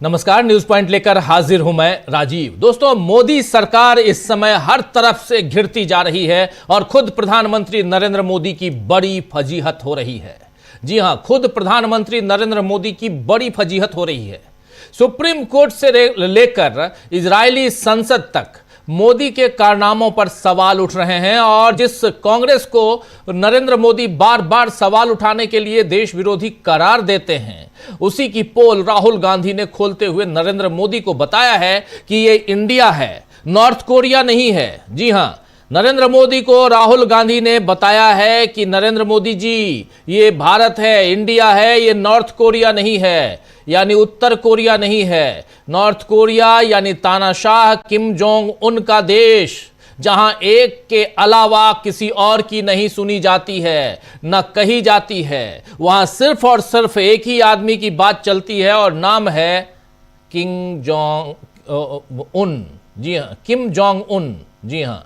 नमस्कार, news point लेकर हाजिर हूं मैं राजीव। दोस्तों, मोदी सरकार इस समय हर तरफ से घिरती जा रही है और खुद प्रधानमंत्री नरेंद्र मोदी की बड़ी फजीहत हो रही है। जी हां, खुद प्रधानमंत्री नरेंद्र मोदी की बड़ी फजीहत हो रही है। सुप्रीम कोर्ट से लेकर इजरायली संसद तक मोदी के कारनामों पर सवाल उठ रहे हैं और जिस कांग्रेस को नरेंद्र मोदी बार बार सवाल उठाने के लिए देश विरोधी करार देते हैं, उसी की पोल राहुल गांधी ने खोलते हुए नरेंद्र मोदी को बताया है कि ये इंडिया है, नॉर्थ कोरिया नहीं है। जी हां, नरेंद्र मोदी को राहुल गांधी ने बताया है कि नरेंद्र मोदी जी, ये भारत है, इंडिया है, ये नॉर्थ कोरिया नहीं है, यानी उत्तर कोरिया नहीं है। नॉर्थ कोरिया यानी तानाशाह किम जोंग उन का देश, जहां एक के अलावा किसी और की नहीं सुनी जाती है, न कही जाती है। वहां सिर्फ और सिर्फ एक ही आदमी की बात चलती है और नाम है किम जोंग उन। जी हां, किम जोंग उन। जी हां,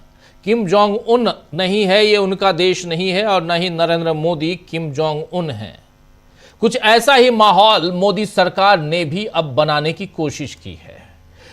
किम जोंग उन नहीं है, ये उनका देश नहीं है और न ही Narendra Modi Kim Jong Un है। कुछ ऐसा ही माहौल मोदी सरकार ने भी अब बनाने की कोशिश की है।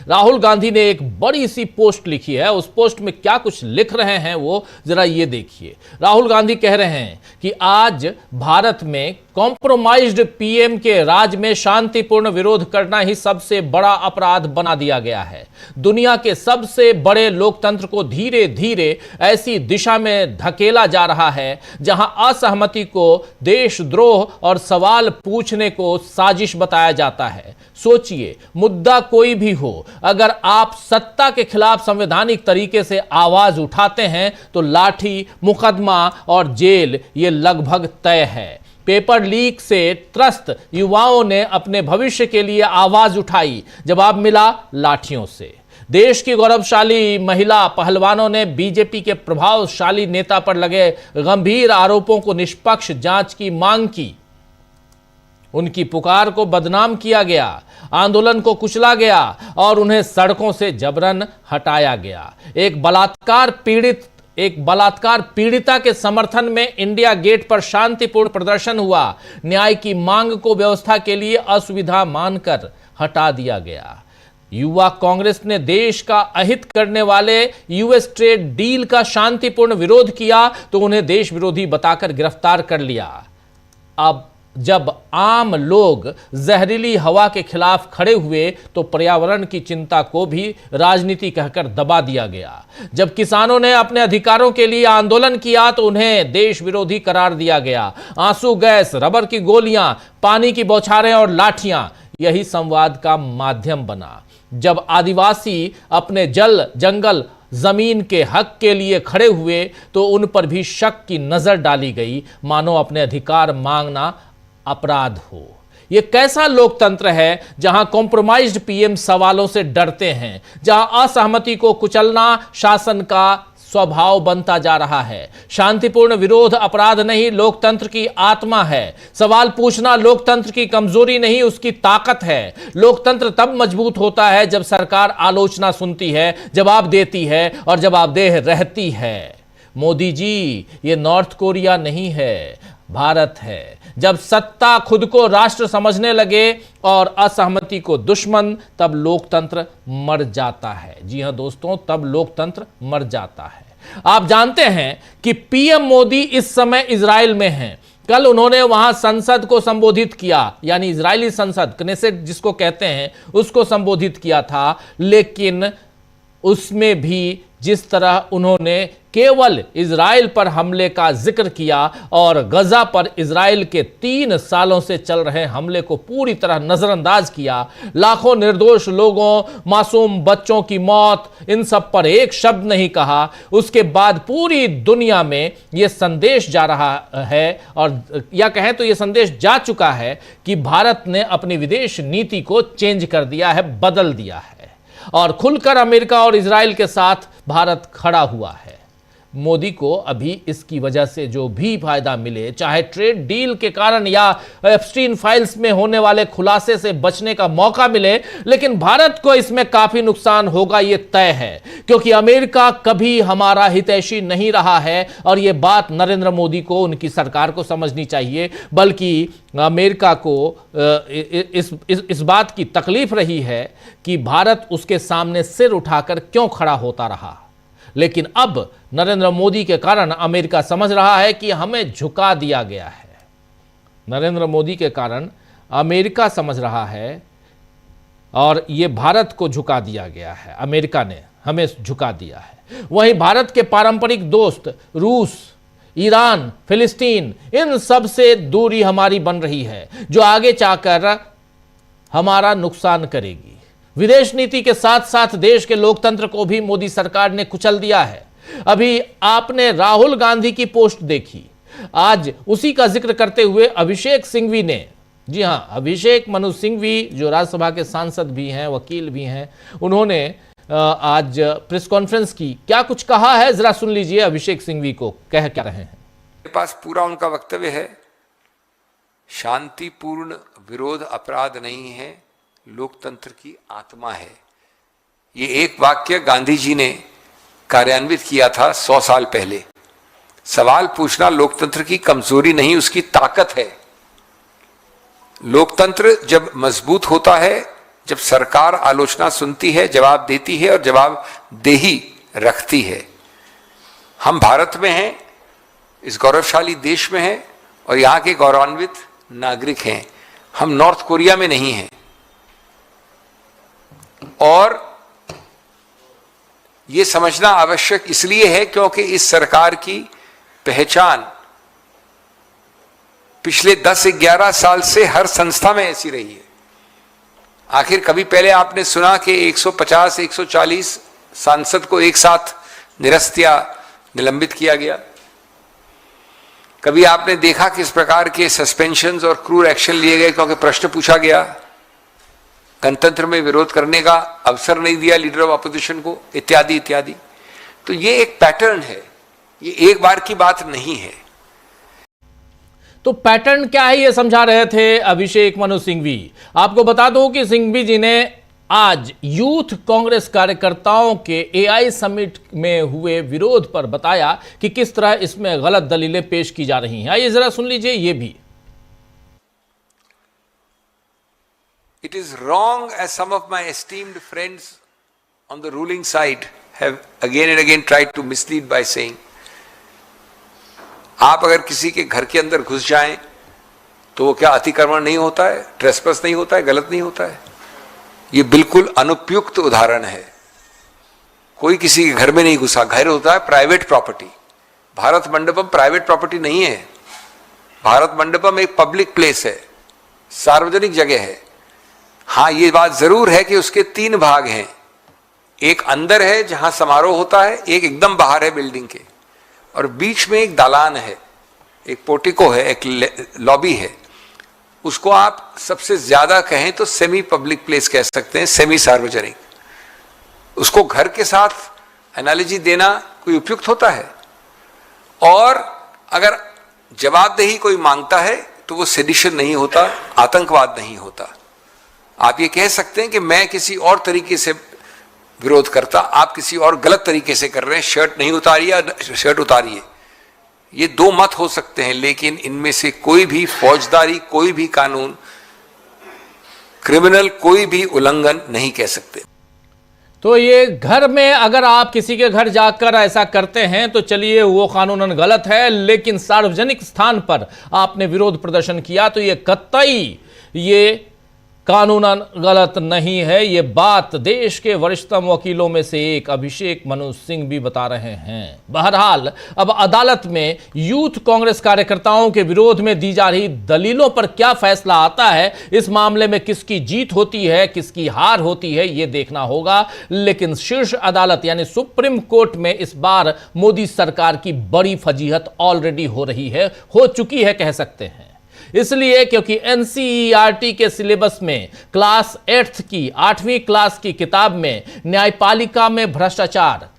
राहुल गांधी ने एक बड़ी सी पोस्ट लिखी है। उस पोस्ट में क्या कुछ लिख रहे हैं वो जरा ये देखिए। राहुल गांधी कह रहे हैं कि आज भारत में कॉम्प्रोमाइज्ड पीएम के राज में शांतिपूर्ण विरोध करना ही सबसे बड़ा अपराध बना दिया गया है। दुनिया के सबसे बड़े लोकतंत्र को धीरे धीरे ऐसी दिशा में धकेला जा रहा है जहां असहमति को देशद्रोह और सवाल पूछने को साजिश बताया जाता है। सोचिए, मुद्दा कोई भी हो, अगर आप सत्ता के खिलाफ संवैधानिक तरीके से आवाज उठाते हैं तो लाठी, मुकदमा और जेल ये लगभग तय है। पेपर लीक से त्रस्त युवाओं ने अपने भविष्य के लिए आवाज उठाई, जवाब मिला लाठियों से। देश की गौरवशाली महिला पहलवानों ने बीजेपी के प्रभावशाली नेता पर लगे गंभीर आरोपों को निष्पक्ष जांच की मांग की। उनकी पुकार को बदनाम किया गया, आंदोलन को कुचला गया और उन्हें सड़कों से जबरन हटाया गया। एक बलात्कार पीड़िता के समर्थन में इंडिया गेट पर शांतिपूर्ण प्रदर्शन हुआ। न्याय की मांग को व्यवस्था के लिए असुविधा मानकर हटा दिया गया। युवा कांग्रेस ने देश का अहित करने वाले यूएस ट्रेड डील का शांतिपूर्ण विरोध किया तो उन्हें देश विरोधी बताकर गिरफ्तार कर लिया। अब जब आम लोग जहरीली हवा के खिलाफ खड़े हुए तो पर्यावरण की चिंता को भी राजनीति कहकर दबा दिया गया। जब किसानों ने अपने अधिकारों के लिए आंदोलन किया तो उन्हें देश विरोधी करार दिया गया। आंसू गैस, रबर की गोलियां, पानी की बौछारें और लाठियां, यही संवाद का माध्यम बना। जब आदिवासी अपने जल, जंगल, जमीन के हक के लिए खड़े हुए तो उन पर भी शक की नजर डाली गई, मानो अपने अधिकार मांगना अपराध हो। यह कैसा लोकतंत्र है जहां कॉम्प्रोमाइज्ड पीएम सवालों से डरते हैं, जहां असहमति को कुचलना शासन का स्वभाव बनता जा रहा है। शांतिपूर्ण विरोध अपराध नहीं, लोकतंत्र की आत्मा है। सवाल पूछना लोकतंत्र की कमजोरी नहीं, उसकी ताकत है। लोकतंत्र तब मजबूत होता है जब सरकार आलोचना सुनती है, जवाब देती है और जवाबदेह रहती है। मोदी जी, ये नॉर्थ कोरिया नहीं है, भारत है। जब सत्ता खुद को राष्ट्र समझने लगे और असहमति को दुश्मन, तब लोकतंत्र मर जाता है। जी हां दोस्तों, तब लोकतंत्र मर जाता है। आप जानते हैं कि पीएम मोदी इस समय इजराइल में हैं। कल उन्होंने वहां संसद को संबोधित किया, यानी इजरायली संसद, कनेसेट जिसको कहते हैं, उसको संबोधित किया था। लेकिन उसमें भी जिस तरह उन्होंने केवल इजराइल पर हमले का जिक्र किया और गजा पर इजराइल के 3 सालों से चल रहे हमले को पूरी तरह नजरअंदाज किया, लाखों निर्दोष लोगों, मासूम बच्चों की मौत, इन सब पर एक शब्द नहीं कहा। उसके बाद पूरी दुनिया में यह संदेश जा रहा है, और या कहें तो यह संदेश जा चुका है कि भारत ने अपनी विदेश नीति को चेंज कर दिया है, बदल दिया है और खुलकर अमेरिका और इजराइल के साथ भारत खड़ा हुआ है। मोदी को अभी इसकी वजह से जो भी फायदा मिले, चाहे ट्रेड डील के कारण या एप्स्टीन फाइल्स में होने वाले खुलासे से बचने का मौका मिले, लेकिन भारत को इसमें काफी नुकसान होगा, यह तय है। क्योंकि अमेरिका कभी हमारा हितैषी नहीं रहा है और यह बात नरेंद्र मोदी को, उनकी सरकार को समझनी चाहिए। बल्कि अमेरिका को इस बात की तकलीफ रही है कि भारत उसके सामने सिर उठाकर क्यों खड़ा होता रहा। लेकिन अब नरेंद्र मोदी के कारण अमेरिका समझ रहा है कि हमें झुका दिया गया है। नरेंद्र मोदी के कारण अमेरिका समझ रहा है और यह भारत को झुका दिया गया है, अमेरिका ने हमें झुका दिया है। वहीं भारत के पारंपरिक दोस्त रूस, ईरान, फिलिस्तीन, इन सब से दूरी हमारी बन रही है, जो आगे जाकर हमारा नुकसान करेगी। विदेश नीति के साथ साथ देश के लोकतंत्र को भी मोदी सरकार ने कुचल दिया है। अभी आपने राहुल गांधी की पोस्ट देखी, आज उसी का जिक्र करते हुए अभिषेक सिंघवी ने, जी हां, अभिषेक मनु सिंघवी जो राज्यसभा के सांसद भी हैं, वकील भी हैं, उन्होंने आज प्रेस कॉन्फ्रेंस की, क्या कुछ कहा है जरा सुन लीजिए अभिषेक सिंघवी को कह क्या रहे हैं। मेरे पास पूरा उनका वक्तव्य है। शांतिपूर्ण विरोध अपराध नहीं है, लोकतंत्र की आत्मा है। ये एक वाक्य गांधी जी ने कार्यान्वित किया था 100 साल पहले। सवाल पूछना लोकतंत्र की कमजोरी नहीं, उसकी ताकत है। लोकतंत्र जब मजबूत होता है, जब सरकार आलोचना सुनती है, जवाब देती है और जवाबदेही रखती है। हम भारत में हैं, इस गौरवशाली देश में हैं और यहां के गौरवान्वित नागरिक हैं। हम नॉर्थ कोरिया में नहीं हैं। और यह समझना आवश्यक इसलिए है क्योंकि इस सरकार की पहचान पिछले 10-11 साल से हर संस्था में ऐसी रही है। आखिर कभी पहले आपने सुना कि 150-140 सांसद को एक साथ निरस्त या निलंबित किया गया? कभी आपने देखा किस प्रकार के सस्पेंशंस और क्रूर एक्शन लिए गए क्योंकि प्रश्न पूछा गया, गणतंत्र में विरोध करने का अवसर नहीं दिया लीडर ऑफ अपोजिशन को, इत्यादि इत्यादि। तो ये एक पैटर्न है, ये एक बार की बात नहीं है। तो पैटर्न क्या है ये समझा रहे थे अभिषेक मनु सिंघवी। आपको बता दूं कि सिंघवी जी ने आज यूथ कांग्रेस कार्यकर्ताओं के एआई समिट में हुए विरोध पर बताया कि किस तरह इसमें गलत दलीलें पेश की जा रही हैं। आइए जरा सुन लीजिए ये भी। It is wrong, as some of my esteemed friends on the ruling side have again and again tried to mislead by saying, आप अगर किसी के घर के अंदर घुस जाएं तो वो क्या अतिक्रमण नहीं होता है, ट्रेसपास नहीं होता है, गलत नहीं होता है? ये बिल्कुल अनुपयुक्त उदाहरण है। कोई किसी के घर में नहीं घुसा, घर होता है private property. Bharat Mandapam private property नहीं है। भारत मंडपम एक पब्लिक प्लेस है, सार्वजनिक जगह है। हाँ, ये बात जरूर है कि उसके 3 भाग हैं। एक अंदर है जहां समारोह होता है, एक एकदम बाहर है बिल्डिंग के, और बीच में एक दालान है, एक पोर्टिको है, एक लॉबी है। उसको आप सबसे ज्यादा कहें तो सेमी पब्लिक प्लेस कह सकते हैं, सेमी सार्वजनिक। उसको घर के साथ एनालॉजी देना कोई उपयुक्त होता है? और अगर जवाबदेही कोई मांगता है तो वो सेडिशन नहीं होता, आतंकवाद नहीं होता। आप ये कह सकते हैं कि मैं किसी और तरीके से विरोध करता, आप किसी और गलत तरीके से कर रहे हैं, शर्ट नहीं उतारिए, शर्ट उतारिए। ये 2 मत हो सकते हैं, लेकिन इनमें से कोई भी फौजदारी, कोई भी कानून, क्रिमिनल कोई भी उल्लंघन नहीं कह सकते। तो ये घर में अगर आप किसी के घर जाकर ऐसा करते हैं तो चलिए वो कानूनन गलत है, लेकिन सार्वजनिक स्थान पर आपने विरोध प्रदर्शन किया तो ये कतई ये कानूनन गलत नहीं है। ये बात देश के वरिष्ठतम वकीलों में से एक अभिषेक मनु सिंह भी बता रहे हैं। बहरहाल अब अदालत में यूथ कांग्रेस कार्यकर्ताओं के विरोध में दी जा रही दलीलों पर क्या फैसला आता है, इस मामले में किसकी जीत होती है, किसकी हार होती है, यह देखना होगा। लेकिन शीर्ष अदालत यानी सुप्रीम कोर्ट में इस बार मोदी सरकार की बड़ी फजीहत ऑलरेडी हो रही है, हो चुकी है कह सकते हैं। इसलिए क्योंकि एनसीईआरटी के सिलेबस में क्लास 8th की 8वीं क्लास की किताब में न्यायपालिका में भ्रष्टाचार,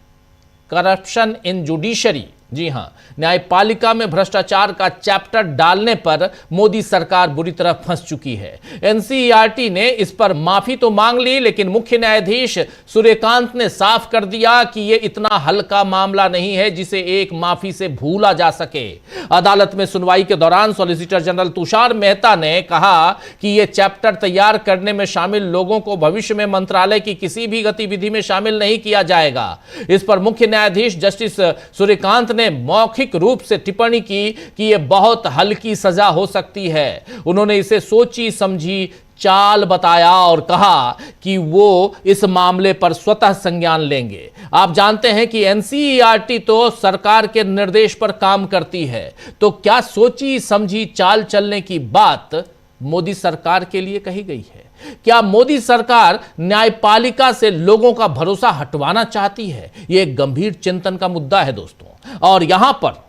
करप्शन इन जुडिशरी जी हां, न्यायपालिका में भ्रष्टाचार का चैप्टर डालने पर मोदी सरकार बुरी तरह फंस चुकी है। एनसीईआरटी ने इस पर माफी तो मांग ली, लेकिन मुख्य न्यायाधीश सूर्यकांत ने साफ कर दिया कि यह इतना हल्का मामला नहीं है जिसे एक माफी से भूला जा सके। अदालत में सुनवाई के दौरान सॉलिसिटर जनरल तुषार मेहता ने कहा कि यह चैप्टर तैयार करने में शामिल लोगों को भविष्य में मंत्रालय की किसी भी गतिविधि में शामिल नहीं किया जाएगा। इस पर मुख्य न्यायाधीश जस्टिस सूर्यकांत ने मौखिक रूप से टिप्पणी की कि यह बहुत हल्की सजा हो सकती है। उन्होंने इसे सोची समझी चाल बताया और कहा कि वो इस मामले पर स्वतः संज्ञान लेंगे। आप जानते हैं कि एनसीईआरटी तो सरकार के निर्देश पर काम करती है, तो क्या सोची समझी चाल चलने की बात मोदी सरकार के लिए कही गई है? क्या मोदी सरकार न्यायपालिका से लोगों का भरोसा हटवाना चाहती है? यह एक गंभीर चिंतन का मुद्दा है दोस्तों। और यहां पर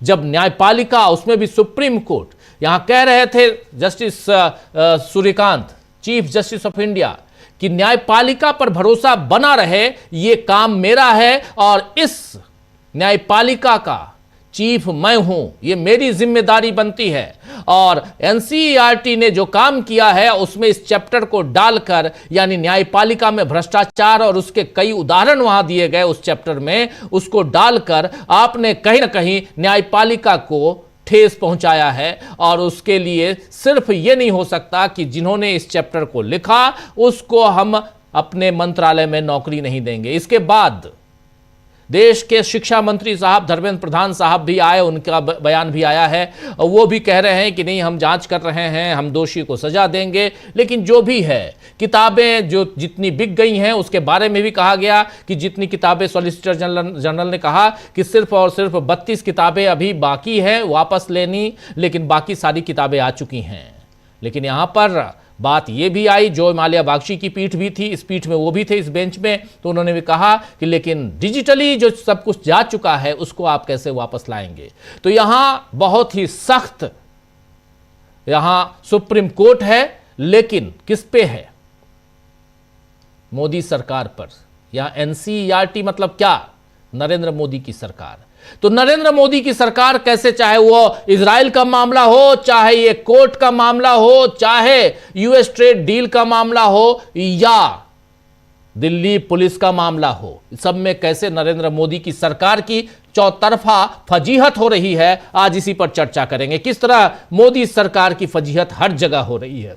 जब न्यायपालिका, उसमें भी सुप्रीम कोर्ट, यहां कह रहे थे justice Suryakant, chief justice of India, कि न्यायपालिका पर भरोसा बना रहे, यह काम मेरा है और इस न्यायपालिका का चीफ मैं हूं, यह मेरी जिम्मेदारी बनती है। और एनसीईआरटी ने जो काम किया है उसमें इस चैप्टर को डालकर, यानी न्यायपालिका में भ्रष्टाचार और उसके कई उदाहरण वहां दिए गए उस चैप्टर में, उसको डालकर आपने कहीं ना कहीं न्यायपालिका को ठेस पहुंचाया है। और उसके लिए सिर्फ यह नहीं हो सकता कि जिन्होंने इस चैप्टर को लिखा उसको हम अपने मंत्रालय में नौकरी नहीं देंगे। इसके बाद देश के शिक्षा मंत्री साहब धर्मेंद्र प्रधान साहब भी आए, उनका बयान भी आया है। वो भी कह रहे हैं कि नहीं, हम जांच कर रहे हैं, हम दोषी को सजा देंगे। लेकिन जो भी है, किताबें जो जितनी बिक गई हैं उसके बारे में भी कहा गया कि जितनी किताबें, सॉलिसिटर जनरल ने कहा कि सिर्फ और सिर्फ 32 किताबें अभी बाकी हैं वापस लेनी, लेकिन बाकी सारी किताबें आ चुकी हैं। लेकिन यहां पर बात यह भी आई, जो माल्या बागची की पीठ भी थी, इस पीठ में वो भी थे, इस बेंच में, तो उन्होंने भी कहा कि लेकिन डिजिटली जो सब कुछ जा चुका है उसको आप कैसे वापस लाएंगे। तो यहां बहुत ही सख्त यहां सुप्रीम कोर्ट है, लेकिन किस पे है? मोदी सरकार पर। यहां एनसीईआरटी मतलब क्या? नरेंद्र मोदी की सरकार। तो नरेंद्र मोदी की सरकार कैसे, चाहे वो इजराइल का मामला हो, चाहे ये कोर्ट का मामला हो, चाहे यूएस ट्रेड डील का मामला हो, या दिल्ली पुलिस का मामला हो, सब में कैसे नरेंद्र मोदी की सरकार की चौतरफा फजीहत हो रही है, आज इसी पर चर्चा करेंगे। किस तरह मोदी सरकार की फजीहत हर जगह हो रही है।